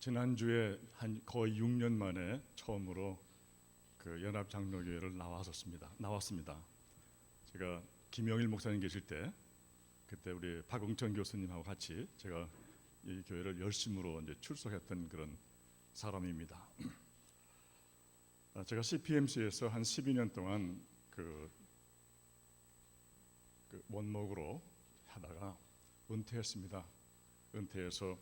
지난주에 한 거의 6년 만에 처음으로 그 연합장로교회를 나왔습니다. 제가 김영일 목사님 계실 때 그때 우리 박응천 교수님하고 같이 제가 이 교회를 열심으로 이제 출석했던 그런 사람입니다. 제가 CPMC에서 한 12년 동안 그 원목으로 하다가 은퇴했습니다. 은퇴해서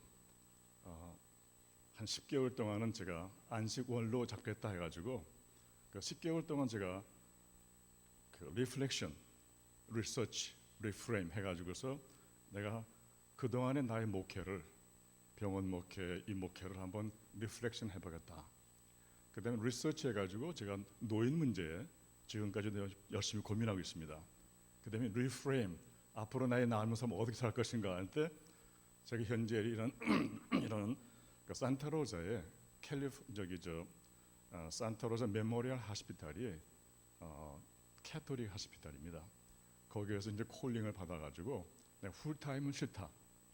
한 10개월 동안은 제가 안식원로 잡겠다 해가지고 그 10개월 동안 제가 그 리플렉션, 리서치, 리프레임 해가지고서 내가 그 동안의 나의 목회를 병원 목회, 이 목회를 한번 리플렉션 해보겠다. 그다음에 리서치 해가지고 제가 노인 문제에 지금까지도 열심히 고민하고 있습니다. 그다음에 리프레임, 앞으로 나의 남은 삶 어떻게 살 것인가 할 때 제가 현재 이런 그 산타로자의 산타로자 메모리얼 하스피탈이 캐토릭 하스피탈입니다. 거기에서 이제 콜링을 받아가지고 내가 풀타임은 싫다,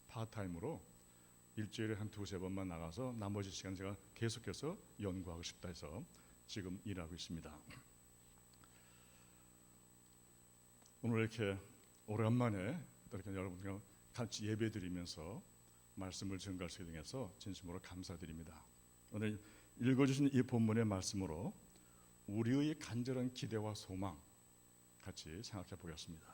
파타임으로 일주일에 한 두세 번만 나가서 나머지 시간 제가 계속해서 연구하고 싶다 해서 지금 일하고 있습니다. 오늘 이렇게 오랜만에 이렇게 여러분과 같이 예배드리면서 말씀을 증거할 수 있게 돼서 진심으로 감사드립니다. 오늘 읽어주신 이 본문의 말씀으로 우리의 간절한 기대와 소망 같이 생각해 보겠습니다.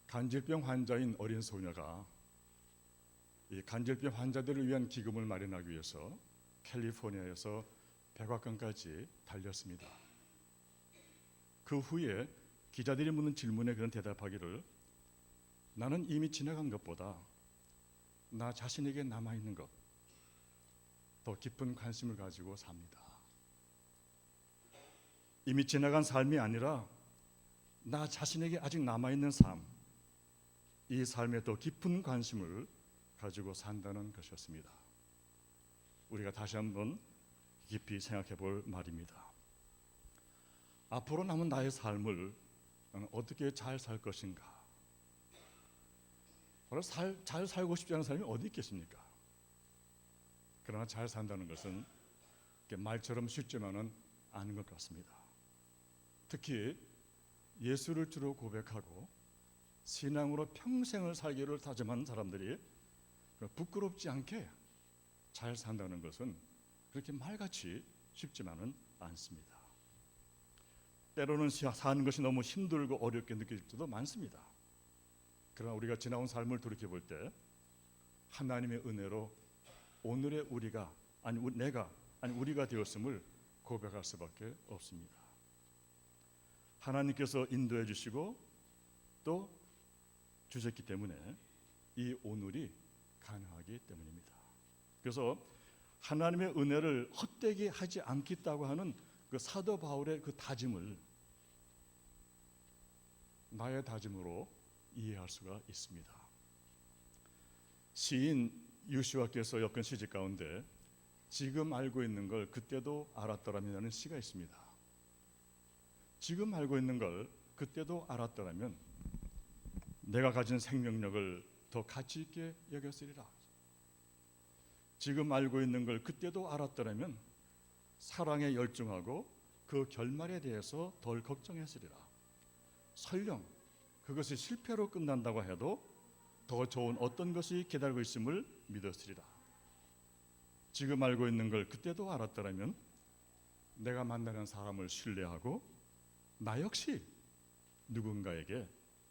간질병 환자인 어린 소녀가 이 간질병 환자들을 위한 기금을 마련하기 위해서 캘리포니아에서 백악관까지 달렸습니다. 그 후에 기자들이 묻는 질문에 그런 대답하기를 나는 이미 지나간 것보다 나 자신에게 남아있는 것 더 깊은 관심을 가지고 삽니다. 이미 지나간 삶이 아니라 나 자신에게 아직 남아있는 삶, 이 삶에 더 깊은 관심을 가지고 산다는 것이었습니다. 우리가 다시 한번 깊이 생각해 볼 말입니다. 앞으로 남은 나의 삶을 나는 어떻게 잘 살 것인가? 잘 살고 싶지 않은 사람이 어디 있겠습니까? 그러나 잘 산다는 것은 말처럼 쉽지만은 않은 것 같습니다. 특히 예수를 주로 고백하고 신앙으로 평생을 살기를 다짐한 사람들이 부끄럽지 않게 잘 산다는 것은 그렇게 말같이 쉽지만은 않습니다. 때로는 사는 것이 너무 힘들고 어렵게 느껴질 때도 많습니다. 그러나 우리가 지나온 삶을 돌이켜볼 때 하나님의 은혜로 오늘의 우리가 우리가 되었음을 고백할 수밖에 없습니다. 하나님께서 인도해 주시고 또 주셨기 때문에 이 오늘이 가능하기 때문입니다. 그래서 하나님의 은혜를 헛되게 하지 않겠다고 하는 그 사도 바울의 그 다짐을 나의 다짐으로 이해할 수가 있습니다. 시인 유시와께서 엮은 시집 가운데 지금 알고 있는 걸 그때도 알았더라면이라는 시가 있습니다. 지금 알고 있는 걸 그때도 알았더라면 내가 가진 생명력을 더 가치 있게 여겼으리라. 지금 알고 있는 걸 그때도 알았더라면 사랑에 열중하고 그 결말에 대해서 덜 걱정했으리라. 설령 그것이 실패로 끝난다고 해도 더 좋은 어떤 것이 기다리고 있음을 믿었으리라. 지금 알고 있는 걸 그때도 알았더라면 내가 만나는 사람을 신뢰하고 나 역시 누군가에게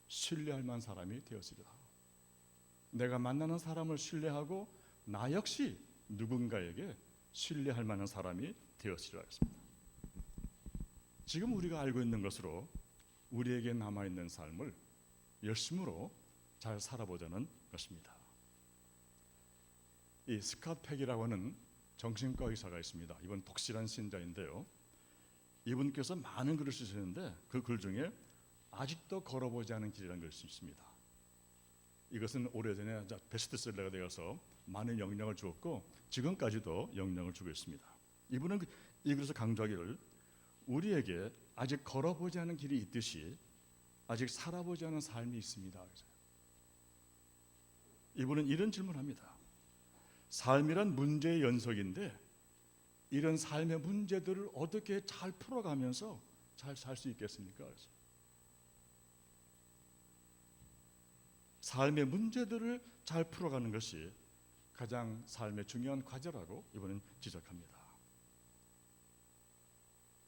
신뢰할 만한 사람이 되었으리라. 내가 만나는 사람을 신뢰하고 나 역시 누군가에게 신뢰할 만한 사람이 되었으리라 했습니다. 지금 우리가 알고 있는 것으로 우리에게 남아있는 삶을 열심으로 잘 살아보자는 것입니다. 이 스캇 팩이라고 하는 정신과 의사가 있습니다. 이분 독실한 신자인데요. 이분께서 많은 글을 쓰셨는데 그 글 중에 아직도 걸어보지 않은 길이라는 글이 있습니다. 이것은 오래전에 베스트셀러가 되어서 많은 영향을 주었고 지금까지도 영향을 주고 있습니다. 이분은 이 글에서 강조하기를 우리에게 아직 걸어보지 않은 길이 있듯이 아직 살아보지 않은 삶이 있습니다. 이분은 이런 질문을 합니다. 삶이란 문제의 연속인데 이런 삶의 문제들을 어떻게 잘 풀어가면서 잘 살 수 있겠습니까? 그래서 삶의 문제들을 잘 풀어가는 것이 가장 삶의 중요한 과제라고 이번엔 지적합니다.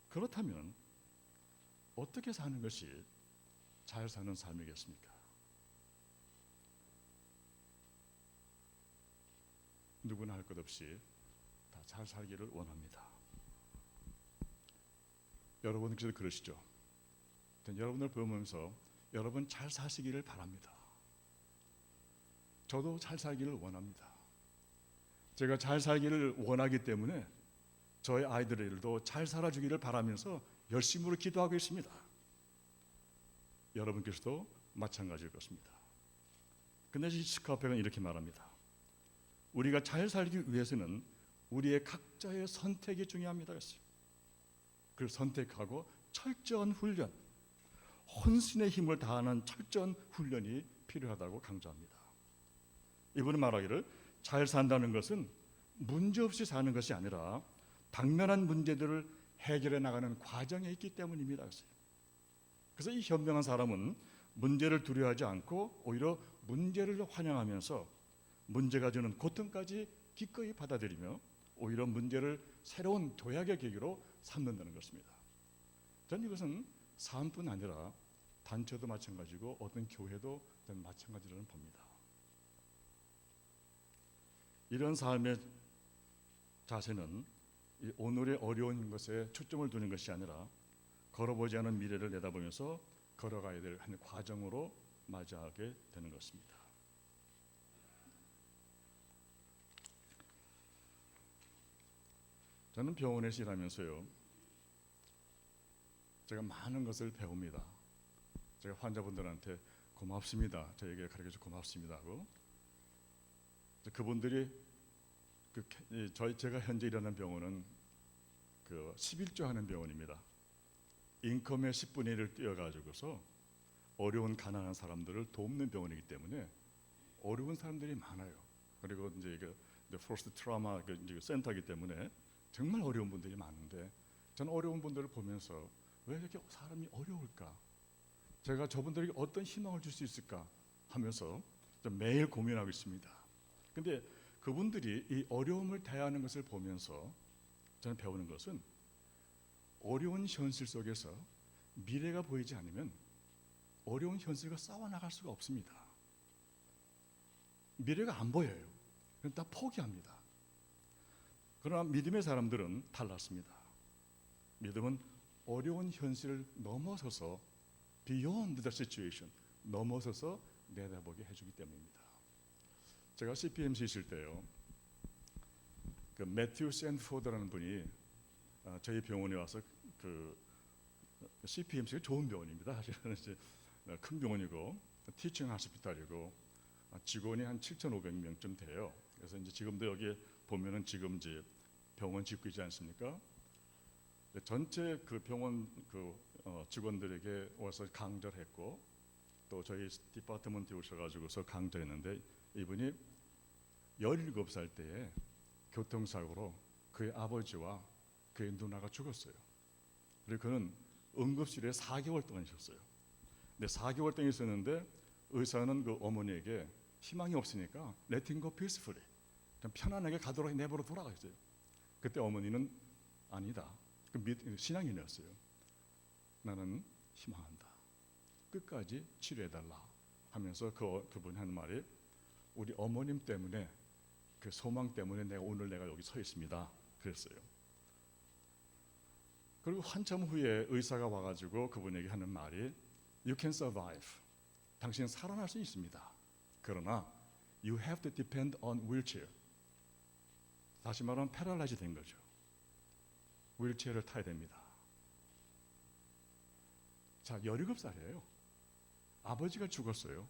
그렇다면 어떻게 사는 것이 잘 사는 삶이겠습니까? 누구나 할 것 없이 다 잘 살기를 원합니다. 여러분께서도 그러시죠? 여러분을 보면서 여러분 잘 사시기를 바랍니다. 저도 잘 살기를 원합니다. 제가 잘 살기를 원하기 때문에 저의 아이들도 잘 살아주기를 바라면서 열심으로 기도하고 있습니다. 여러분께서도 마찬가지일 것입니다. 근데 스카페는 이렇게 말합니다. 우리가 잘 살기 위해서는 우리의 각자의 선택이 중요합니다. 그걸 선택하고 철저한 훈련, 혼신의 힘을 다하는 철저한 훈련이 필요하다고 강조합니다. 이분은 말하기를 잘 산다는 것은 문제없이 사는 것이 아니라 당면한 문제들을 해결해 나가는 과정에 있기 때문입니다. 그래서 이 현명한 사람은 문제를 두려워하지 않고 오히려 문제를 환영하면서 문제가 주는 고통까지 기꺼이 받아들이며 오히려 문제를 새로운 도약의 계기로 삼는다는 것입니다. 저는 이것은 삶뿐 아니라 단체도 마찬가지고 어떤 교회도 저는 마찬가지라는 봅니다. 이런 삶의 자세는 이 오늘의 어려운 것에 초점을 두는 것이 아니라 걸어보지 않은 미래를 내다보면서 걸어가야 될 한 과정으로 맞이하게 되는 것입니다. 저는 병원에서 일하면서요, 제가 많은 것을 배웁니다. 제가 환자분들한테 고맙습니다, 저에게 가르쳐서 고맙습니다 하고, 그분들이 제가 현재 일하는 병원은 11조 하는 병원입니다. 인컴의 10분의 1을 띄어가지고서 어려운 가난한 사람들을 돕는 병원이기 때문에 어려운 사람들이 많아요. 그리고 이제 포스트 트라우마 센터이기 때문에 정말 어려운 분들이 많은데 저는 어려운 분들을 보면서 왜 이렇게 사람이 어려울까? 제가 저분들에게 어떤 희망을 줄 수 있을까 하면서 매일 고민하고 있습니다. 근데 그분들이 이 어려움을 대하는 것을 보면서 저는 배우는 것은 어려운 현실 속에서 미래가 보이지 않으면 어려운 현실과 싸워나갈 수가 없습니다. 미래가 안 보여요. 그럼 다 포기합니다. 그러나 믿음의 사람들은 달랐습니다. 믿음은 어려운 현실을 넘어서서 beyond the situation, 넘어서서 내다보게 해주기 때문입니다. 제가 CPMC 있을 때요, 매튜 샌포드라는 분이 저희 병원에 와서 CPMC가 좋은 병원입니다. 사실은 이제 큰 병원이고 티칭 하스피탈이고 직원이 한 7,500명쯤 돼요. 그래서 이제 지금도 여기 보면은 지금 이제 병원 짓고 있지 않습니까? 전체 그 병원 직원들에게 와서 강좌를 했고 또 저희 디파트먼트에 오셔가지고서 강좌했는데 이분이 17살 때에 교통사고로 그의 아버지와 그의 누나가 죽었어요. 그리고 그는 응급실에 4개월 동안 있었어요. 근데 4개월 동안 있었는데 의사는 그 어머니에게 희망이 없으니까 Let him go peacefully, 편안하게 가도록 내버려 두라고 했어요. 그때 어머니는 아니다, 신앙인이었어요. 나는 희망한다, 끝까지 치료해달라 하면서 그분이 하는 말이 우리 어머님 때문에 그 소망 때문에 오늘 내가 여기 서 있습니다 그랬어요. 그리고 한참 후에 의사가 와가지고 그분에게 하는 말이 You can survive, 당신은 살아날 수 있습니다. 그러나 You have to depend on wheelchair, 다시 말하면 패럴라이즈 된 거죠. 휠체어를 타야 됩니다. 자, 17살이에요. 아버지가 죽었어요.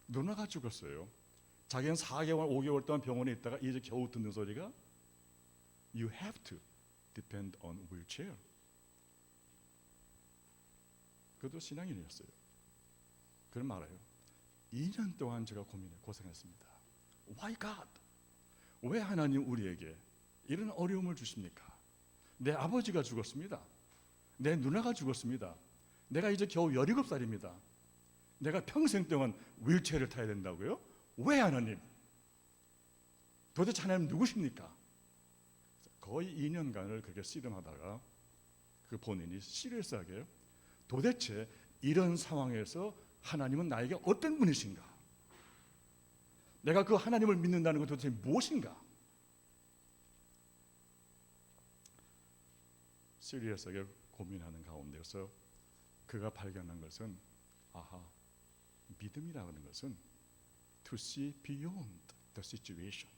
누나가 죽었어요. 자기는 4개월, 5개월 동안 병원에 있다가 이제 겨우 듣는 소리가 You have to depend on wheelchair. 그것도 신앙인이었어요. 그런 말해요. 2년 동안 제가 고생했습니다. Why God? 왜 하나님 우리에게 이런 어려움을 주십니까? 내 아버지가 죽었습니다. 내 누나가 죽었습니다. 내가 이제 겨우 17살입니다. 내가 평생 동안 휠체어를 타야 된다고요? 왜 하나님? 도대체 하나님 누구십니까? 거의 2년간을 그렇게 씨름하다가 그 본인이 시리어스하게 도대체 이런 상황에서 하나님은 나에게 어떤 분이신가? 내가 그 하나님을 믿는다는 것 도대체 무엇인가? 시리어스하게 고민하는 가운데서 그가 발견한 것은 믿음이라는 것은 to see beyond the situation.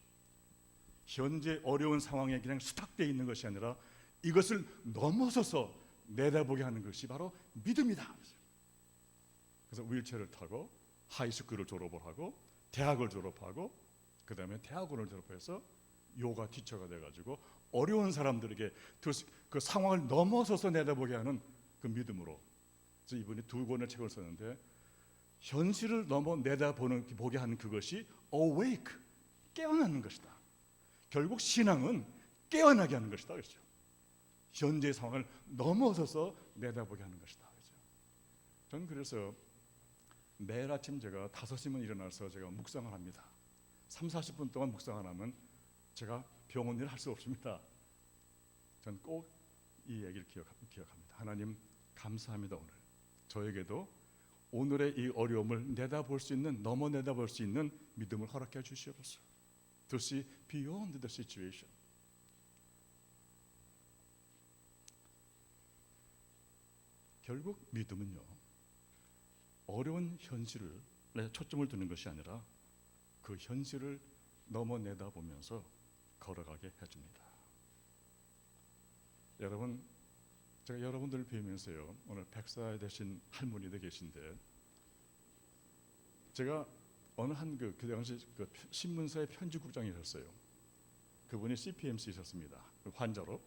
현재 어려운 상황에 그냥 수탁되어 있는 것이 아니라 이것을 넘어서서 내다보게 하는 것이 바로 믿음이다. 그래서 휠체어를 타고 하이스쿨을 졸업을 하고 대학을 졸업하고 그 다음에 대학원을 졸업해서 요가 티처가 돼가지고 어려운 사람들에게 그 상황을 넘어서서 내다보게 하는 그 믿음으로. 그래서 이분이 2권의 책을 썼는데 현실을 넘어 내다보게 하는 그것이 awake, 깨어나는 것이다. 결국 신앙은 깨어나게 하는 것이다. 그렇죠? 현재의 상황을 넘어서서 내다보게 하는 것이다. 그렇죠? 저는 그래서 매일 아침 제가 5시면 일어나서 제가 묵상을 합니다. 30-40분 동안 묵상을 하면 제가 병원 일을 할 수 없습니다. 전 꼭 이 얘기를 기억합니다. 하나님 감사합니다. 오늘 저에게도 오늘의 이 어려움을 내다볼 수 있는, 넘어 내다볼 수 있는 믿음을 허락해 주시옵소서. To see beyond the situation. 결국 믿음은요, 어려운 현실에 초점을 두는 것이 아니라 그 현실을 넘어 내다보면서 걸어가게 해줍니다. 여러분, 제가 여러분들을 뵈면서요, 오늘 백사 되신 할머니도 계신데, 제가 어느 그 당시 그 신문사의 편집국장이셨어요. 그분이 CPMC이셨습니다. 환자로.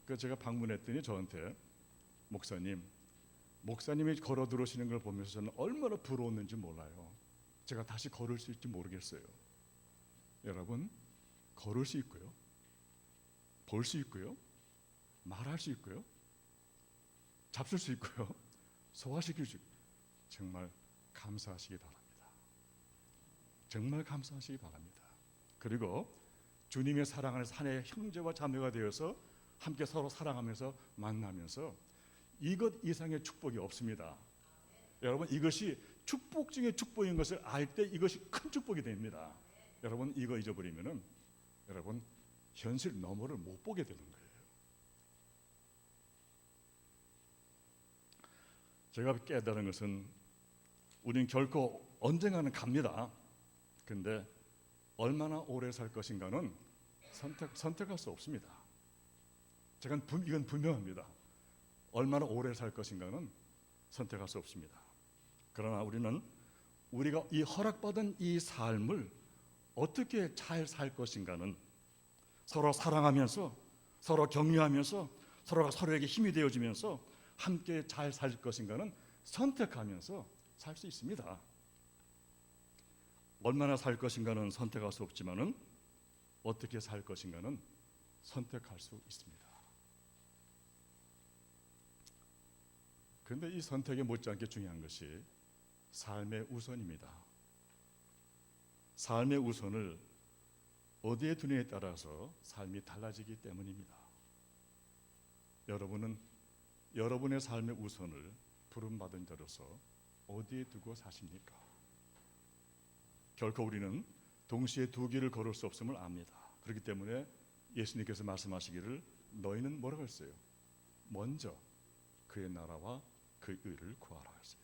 그 제가 방문했더니 저한테 목사님이 걸어 들어오시는 걸 보면서 저는 얼마나 부러웠는지 몰라요. 제가 다시 걸을 수 있을지 모르겠어요. 여러분, 걸을 수 있고요, 볼 수 있고요, 말할 수 있고요, 잡술 수 있고요, 소화시킬 수 있고요. 정말 감사하시기 바랍니다. 정말 감사하시기 바랍니다. 그리고 주님의 사랑 안에서 하나의 형제와 자매가 되어서 함께 서로 사랑하면서 만나면서 이것 이상의 축복이 없습니다. 여러분, 이것이 축복 중에 축복인 것을 알 때 이것이 큰 축복이 됩니다. 여러분, 이거 잊어버리면은 여러분 현실 너머를 못 보게 되는 거예요. 제가 깨달은 것은 우린 결코 언젠가는 갑니다. 근데 얼마나 오래 살 것인가는 선택할 수 없습니다. 이건 분명합니다. 얼마나 오래 살 것인가는 선택할 수 없습니다. 그러나 우리는 우리가 이 허락받은 이 삶을 어떻게 잘 살 것인가는 서로 사랑하면서, 서로 격려하면서, 서로가 서로에게 힘이 되어주면서 함께 잘 살 것인가는 선택하면서 살 수 있습니다. 얼마나 살 것인가는 선택할 수 없지만은 어떻게 살 것인가는 선택할 수 있습니다. 그런데 이 선택에 못지않게 중요한 것이 삶의 우선입니다. 삶의 우선을 어디에 두느냐에 따라서 삶이 달라지기 때문입니다. 여러분은 여러분의 삶의 우선을 부름받은 자로서 어디에 두고 사십니까? 결코 우리는 동시에 두 길을 걸을 수 없음을 압니다. 그렇기 때문에 예수님께서 말씀하시기를 너희는 뭐라고 했어요? 먼저 그의 나라와 그 의를 구하라 했어요.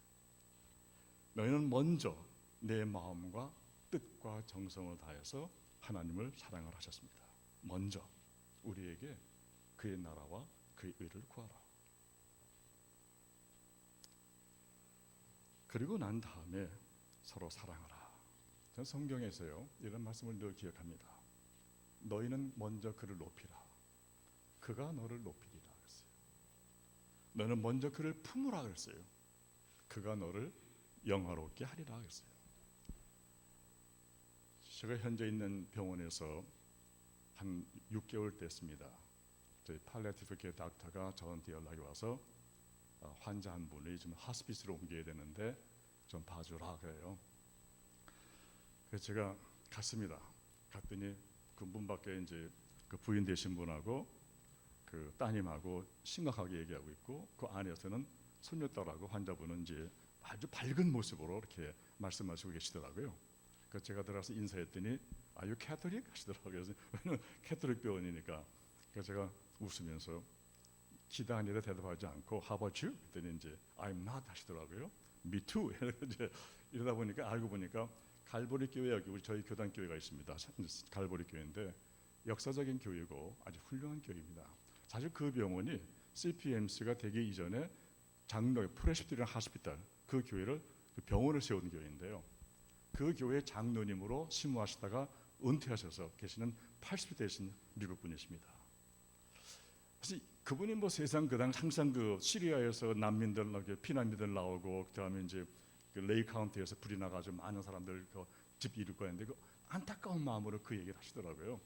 너희는 먼저 내 마음과 뜻과 정성을 다해서 하나님을 사랑을 하셨습니다. 먼저 우리에게 그의 나라와 그의 의를 구하라. 그리고 난 다음에 서로 사랑하라. 저는 성경에서요 이런 말씀을 늘 기억합니다. 너희는 먼저 그를 높이라. 그가 너를 높이리라 그랬어요. 너는 먼저 그를 품으라 그랬어요. 그가 너를 영화롭게 하리라 그랬어요. 제가 현재 있는 병원에서 한 6개월 됐습니다. 저희 팔리아티브 케어 닥터가 저한테 연락이 와서 환자 한 분이 좀 하스피스로 옮겨야 되는데 좀 봐주라 그래요. 그래서 제가 갔습니다. 갔더니 그 문 밖에 이제 그 부인 되신 분하고 그 따님하고 심각하게 얘기하고 있고, 그 안에서는 손녀딸하고 환자분은 이제 아주 밝은 모습으로 이렇게 말씀하시고 계시더라고요. 그래서 제가 들어가서 인사했더니 Are you Catholic? 하시더라고요. 그래서 왜냐면 캐톨릭 병원이니까. 그래서 제가 웃으면서 기도 아니라 대답하지 않고 How about you? 그랬더니 이제 I'm not 하시더라고요. Me too. 이제 이러다 보니까 알고 보니까 갈보리 교회, 여기 우리 저희 교단 교회가 있습니다. 갈보리 교회인데 역사적인 교회고 아주 훌륭한 교회입니다. 사실 그 병원이 CPMC가 되기 이전에 장로 프레스비테리안 하스피탈, 그 교회를 그 병원을 세운 교회인데요. 그 교회 장로님으로 심무하시다가 은퇴하셔서 계시는 80대 되신 미국 분이십니다. 사실 그분이 뭐 세상 그당 항상 그 시리아에서 난민들 피난민들 나오고, 그다음에 이제 그 레이 카운티에서 불이 나가지고 많은 사람들 그 집 이루고 했는데 그 안타까운 마음으로 그 얘기를 하시더라고요.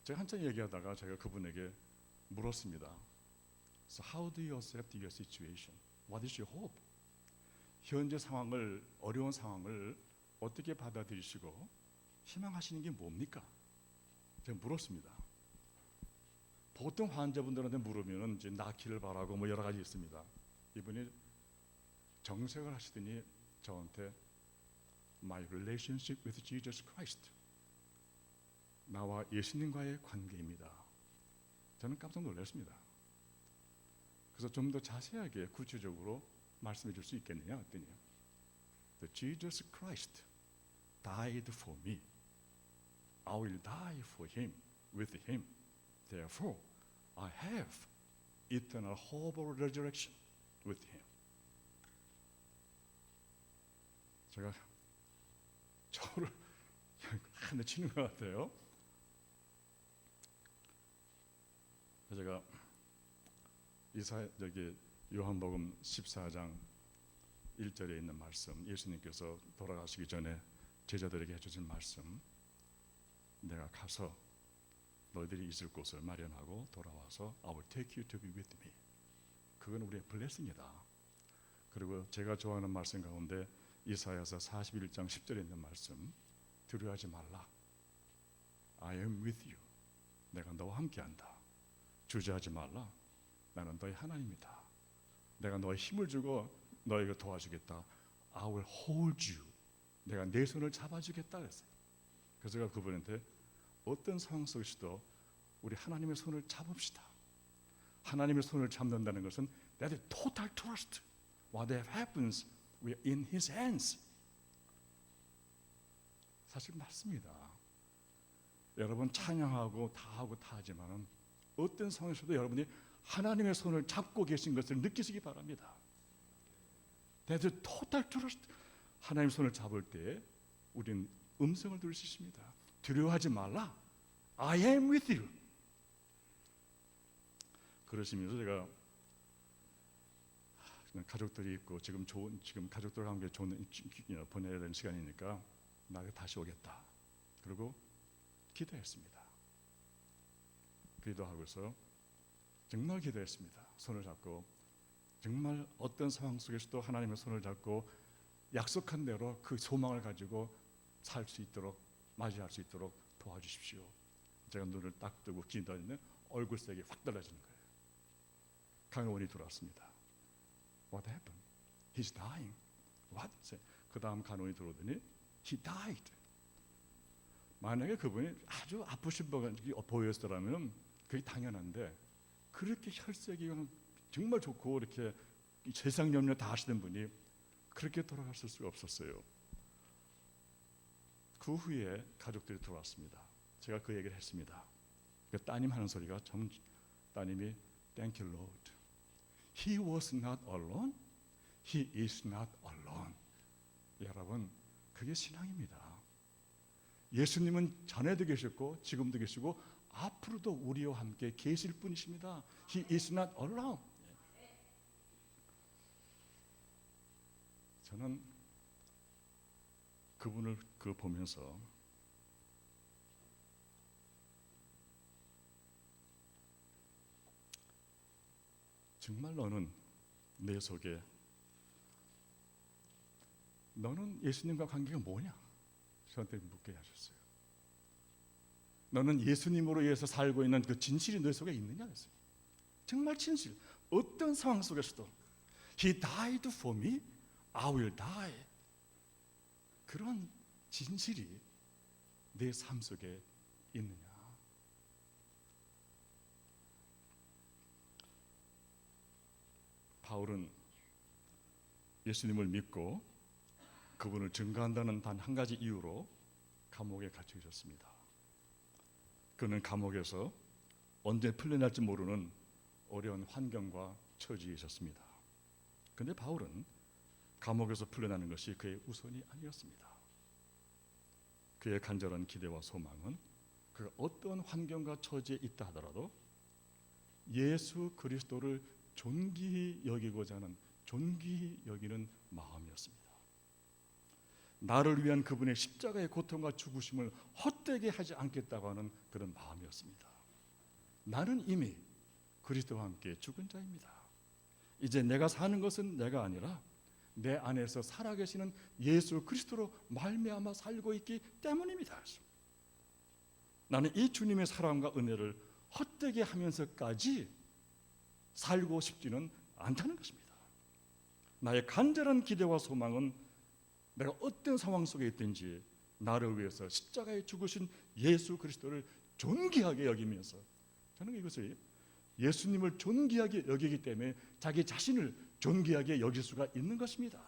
제가 한참 얘기하다가 제가 그분에게 물었습니다. So how do you accept your situation? What is your hope? 현재 상황을, 어려운 상황을 어떻게 받아들이시고 희망하시는 게 뭡니까? 제가 물었습니다. 보통 환자분들한테 물으면 이제 낫기를 바라고 뭐 여러 가지 있습니다. 이분이 정색을 하시더니 저한테 My relationship with Jesus Christ, 나와 예수님과의 관계입니다. 저는 깜짝 놀랐습니다. 그래서 좀 더 자세하게 구체적으로 말씀해 줄 수 있겠느냐 했더니 The Jesus Christ died for me. I will die for him, with him. Therefore, I have eternal hope of resurrection with him. 제가 저를 한 대 치는 것 같아요. 제가 저기 요한복음 14장 1절에 있는 말씀, 예수님께서 돌아가시기 전에 제자들에게 해주신 말씀, 내가 가서 너희들이 있을 곳을 마련하고 돌아와서 I will take you to be with me. 그건 우리의 블레싱이다. 그리고 제가 좋아하는 말씀 가운데 이사야서 41장 10절에 있는 말씀, 두려워하지 말라. I am with you. 내가 너와 함께한다. 주저하지 말라. 나는 너의 하나님이다. 내가 너의 힘을 주고 너에게 도와주겠다. I will hold you. 내가 내 손을 잡아주겠다 그랬어요. 그래서 제가 그분한테 어떤 상황 속에서도 우리 하나님의 손을 잡읍시다. 하나님의 손을 잡는다는 것은 that is total trust. Whatever happens, we are in His hands. 사실 맞습니다. 여러분 찬양하고 다 하고 다 하지만은 어떤 상황에서도 여러분이 하나님의 손을 잡고 계신 것을 느끼시기 바랍니다. That is total trust. 하나님의 손을 잡을 때 우리는 음성을 들을 수 있습니다. 두려워하지 말라. I am with you. 그러시면서 제가 가족들이 있고 지금 가족들과 함께 좋은 보내야 되는 시간이니까 나에게 다시 오겠다. 그리고 기도했습니다. 기도하고서 정말 기도했습니다. 손을 잡고 정말 어떤 상황 속에서도 하나님의 손을 잡고 약속한 대로 그 소망을 가지고 살 수 있도록, 맞이할 수 있도록 도와주십시오. 제가 눈을 딱 뜨고 기도하는데 얼굴색이 확 달라지는 거예요. 강원이 들어왔습니다. What happened? He's dying. What? 그 다음 간호인이 들어오더니 He died. 만약에 그분이 아주 아프신 분이 보였더라면 그게 당연한데 그렇게 혈색이 정말 좋고 이렇게 세상 염려 다 하시던 분이 그렇게 돌아갔을 수가 없었어요. 그 후에 가족들이 들어왔습니다. 제가 그 얘기를 했습니다. 그 따님 하는 소리가 따님이 Thank you, Lord. He was not alone. He is not alone. 여러분, 그게 신앙입니다. 예수님은 전에도 계셨고 지금도 계시고 앞으로도 우리와 함께 계실 분이십니다. He is not alone. 저는 그분을 보면서 정말 너는 내 속에 너는 예수님과 관계가 뭐냐? 저한테 묻게 하셨어요. 너는 예수님으로 인해서 살고 있는 그 진실이 너 속에 있느냐 했어요. 정말 진실. 어떤 상황 속에서도 He died for me, I will die. 그런 진실이 내 삶 속에 있느냐? 바울은 예수님을 믿고 그분을 증거한다는 단 한 가지 이유로 감옥에 갇혀 있었습니다. 그는 감옥에서 언제 풀려날지 모르는 어려운 환경과 처지에 있었습니다. 그런데 바울은 감옥에서 풀려나는 것이 그의 우선이 아니었습니다. 그의 간절한 기대와 소망은 그가 어떤 환경과 처지에 있다 하더라도 예수 그리스도를 존귀히 여기고자 하는, 존귀히 여기는 마음이었습니다. 나를 위한 그분의 십자가의 고통과 죽으심을 헛되게 하지 않겠다고 하는 그런 마음이었습니다. 나는 이미 그리스도와 함께 죽은 자입니다. 이제 내가 사는 것은 내가 아니라 내 안에서 살아계시는 예수 그리스도로 말미암아 살고 있기 때문입니다. 나는 이 주님의 사랑과 은혜를 헛되게 하면서까지 살고 싶지는 않다는 것입니다. 나의 간절한 기대와 소망은 내가 어떤 상황 속에 있든지 나를 위해서 십자가에 죽으신 예수 그리스도를 존귀하게 여기면서, 저는 이것을 예수님을 존귀하게 여기기 때문에 자기 자신을 존귀하게 여길 수가 있는 것입니다.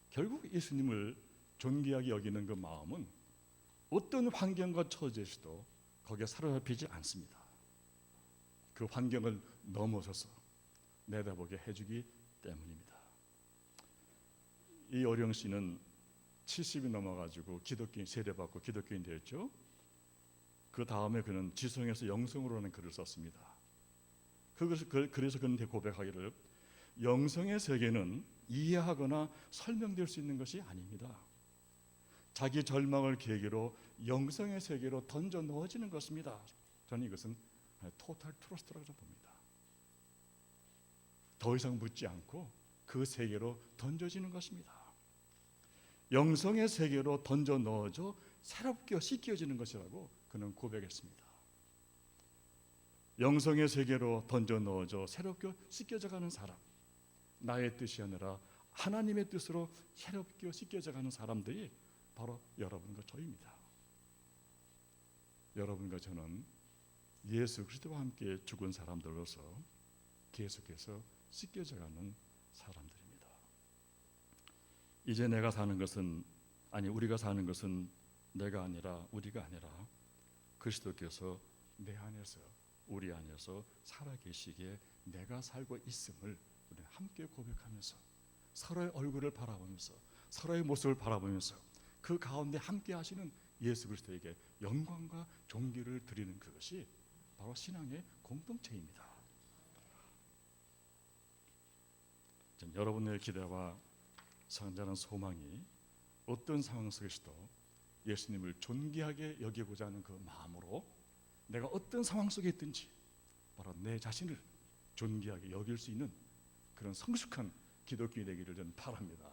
결국 예수님을 존귀하게 여기는 그 마음은 어떤 환경과 처지에서도 거기에 사로잡히지 않습니다. 그 환경을 넘어서서 내다보게 해주기 때문입니다. 이 어령 씨는 70이 넘어가지고 기독교인 세례받고 기독교인 되었죠. 그 다음에 그는 지성에서 영성으로 하는 글을 썼습니다. 그래서 그는 고백하기를, 영성의 세계는 이해하거나 설명될 수 있는 것이 아닙니다. 자기 절망을 계기로 영성의 세계로 던져 넣어지는 것입니다. 저는 이것은 토탈 트러스트라고 봅니다. 더 이상 묻지 않고 그 세계로 던져지는 것입니다. 영성의 세계로 던져 넣어져 새롭게 씻겨지는 것이라고 그는 고백했습니다. 영성의 세계로 던져 넣어져 새롭게 씻겨져가는 사람, 나의 뜻이 아니라 하나님의 뜻으로 새롭게 씻겨져가는 사람들이 바로 여러분과 저입니다. 여러분과 저는 예수 그리스도와 함께 죽은 사람들로서 계속해서 씻겨져가는 사람들입니다. 이제 내가 사는 것은, 아니 우리가 사는 것은 내가 아니라, 우리가 아니라 그리스도께서 내 안에서, 우리 안에서 살아계시기에 내가 살고 있음을 우리 함께 고백하면서 서로의 얼굴을 바라보면서 서로의 모습을 바라보면서 그 가운데 함께 하시는 예수 그리스도에게 영광과 존귀를 드리는 그것이 바로 신앙의 공동체입니다. 여러분의 기대와 성장한 소망이 어떤 상황 속에서도 예수님을 존귀하게 여기고자 하는 그 마음으로 내가 어떤 상황 속에 있든지 바로 내 자신을 존귀하게 여길 수 있는 그런 성숙한 기독교인이 되기를 저는 바랍니다.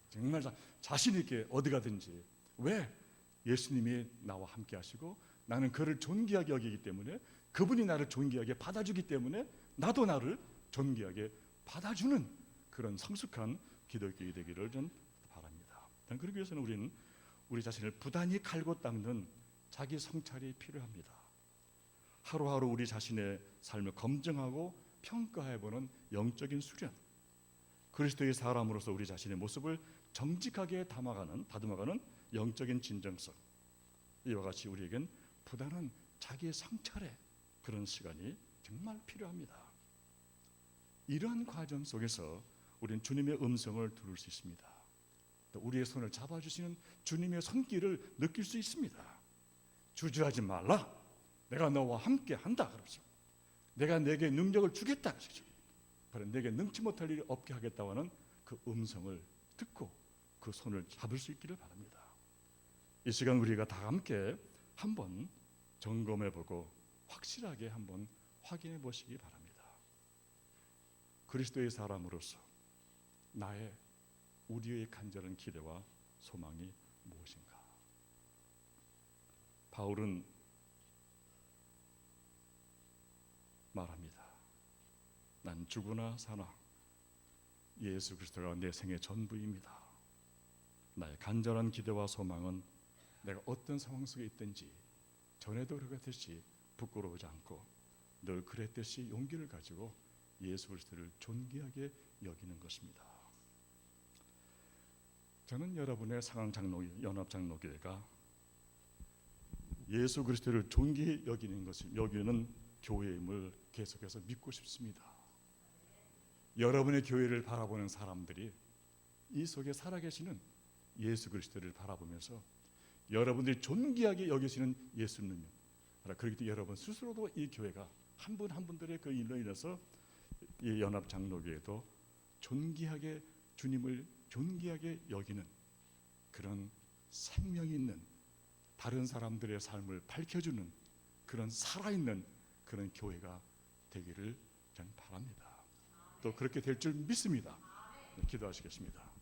정말 자신 있게 어디 가든지, 왜? 예수님이 나와 함께 하시고 나는 그를 존귀하게 여기기 때문에, 그분이 나를 존귀하게 받아주기 때문에 나도 나를 존귀하게 받아주는 그런 성숙한 기독교인이 되기를 전 바랍니다. 그러기 위해서는 우리는 우리 자신을 부단히 갈고 닦는 자기 성찰이 필요합니다. 하루하루 우리 자신의 삶을 검증하고 평가해보는 영적인 수련, 그리스도의 사람으로서 우리 자신의 모습을 정직하게 다듬어가는 영적인 진정성, 이와 같이 우리에겐 부단한 자기 성찰의 그런 시간이 정말 필요합니다. 이러한 과정 속에서 우리는 주님의 음성을 들을 수 있습니다. 또 우리의 손을 잡아주시는 주님의 손길을 느낄 수 있습니다. 주저하지 말라, 내가 너와 함께 한다 그러죠. 내가 내게 능력을 주겠다 그러죠. 바로 내게 능치 못할 일이 없게 하겠다고 하는 그 음성을 듣고 그 손을 잡을 수 있기를 바랍니다. 이 시간 우리가 다 함께 한번 점검해보고 확실하게 한번 확인해 보시기 바랍니다. 그리스도의 사람으로서 우리의 간절한 기대와 소망이 무엇인가? 바울은 말합니다. 난 죽으나 사나 예수 그리스도가 내 생의 전부입니다. 나의 간절한 기대와 소망은 내가 어떤 상황 속에 있든지 전에도 그랬듯이 부끄러우지 않고 늘 그랬듯이 용기를 가지고 예수 그리스도를 존귀하게 여기는 것입니다. 저는 여러분의 연합장로교회가 예수 그리스도를 존귀히 여기는 교회임을 계속해서 믿고 싶습니다. 여러분의 교회를 바라보는 사람들이 이 속에 살아계시는 예수 그리스도를 바라보면서 여러분들이 존귀하게 여기시는 예수님, 그렇기 때문에 여러분 스스로도 이 교회가 한 분 한 분들의 그 일로 인해서 이 연합장로교회도 존귀하게 주님을 존귀하게 여기는 그런 생명이 있는 다른 사람들의 삶을 밝혀주는 그런 살아있는 그런 교회가 되기를 저는 바랍니다. 또 그렇게 될 줄 믿습니다. 기도하시겠습니다.